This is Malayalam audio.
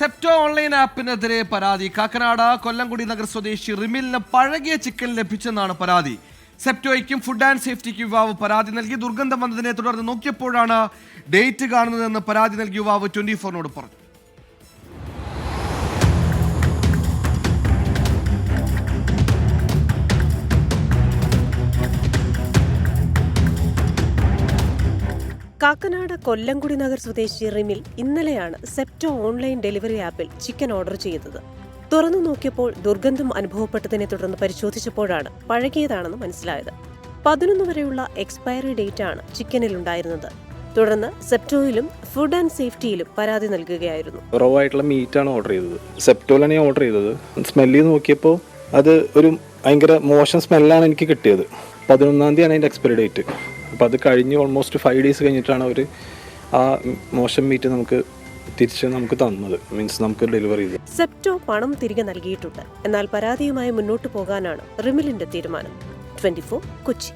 സെപ്റ്റോ ഓൺലൈൻ ആപ്പിനെതിരെ പരാതി. കാക്കനാട് കൊല്ലംകുടി നഗർ സ്വദേശി റിമിലിന് പഴകിയ ചിക്കൻ ലഭിച്ചെന്നാണ് പരാതി. സെപ്റ്റോയ്ക്കും ഫുഡ് ആൻഡ് സേഫ്റ്റിക്ക് യുവാവ് പരാതി നൽകി. ദുർഗന്ധം വന്നതിനെ തുടർന്ന് നോക്കിയപ്പോഴാണ് ഡേറ്റ് കാണുന്നതെന്ന് പരാതി നൽകിയ യുവാവ് 24-നോട് പറഞ്ഞു. കാക്കനാട് കൊല്ലംകുടി നഗർ സ്വദേശി റിമിൽ ഇന്നലെയാണ് സെപ്റ്റോ ഓൺലൈൻ ഡെലിവറി ആപ്പിൽ ചിക്കൻ ഓർഡർ ചെയ്തത്. തുറന്നു നോക്കിയപ്പോൾ ദുർഗന്ധം അനുഭവപ്പെട്ടതിനെ തുടർന്ന് പരിശോധിച്ചപ്പോഴാണ് പഴകിയതാണെന്ന് മനസ്സിലായത്. 11 വരെയുള്ള എക്സ്പയറി ഡേറ്റ് ആണ് ചിക്കനിലുണ്ടായിരുന്നത്. തുടർന്ന് സെപ്റ്റോയിലും ഫുഡ് ആൻഡ് സേഫ്റ്റിയിലും പരാതി നൽകുകയായിരുന്നു. റോ ആയിട്ടുള്ള മീറ്റാണ് ഓർഡർ ചെയ്തത്. സെപ്റ്റോയിലാണ് ഞാൻ ഓർഡർ ചെയ്തത്. സ്മെല്ല് ചെയ്ത് നോക്കിയപ്പോൾ അത് ഒരു ഭയങ്കര മോശം സ്മെല്ലാണ് എനിക്ക് കിട്ടിയത്. 11-ാം തീയതിയാണ് അതിൻ്റെ എക്സ്പയറി ഡേറ്റ്. അപ്പോൾ അത് കഴിഞ്ഞ് ഓൾമോസ്റ്റ് 5 ഡേയ്സ് കഴിഞ്ഞിട്ടാണ് അവർ ആ മോശം മീറ്റ് നമുക്ക് തന്നത്. മീൻസ് നമുക്ക് ഡെലിവറി ചെയ്തത്. സെപ്റ്റോ പണം തിരികെ നൽകിയിട്ടുണ്ട്. എന്നാൽ പരാതിയുമായി മുന്നോട്ട് പോകാനാണ് റിമിലിന്റെ തീരുമാനം. 24 കൊച്ചി.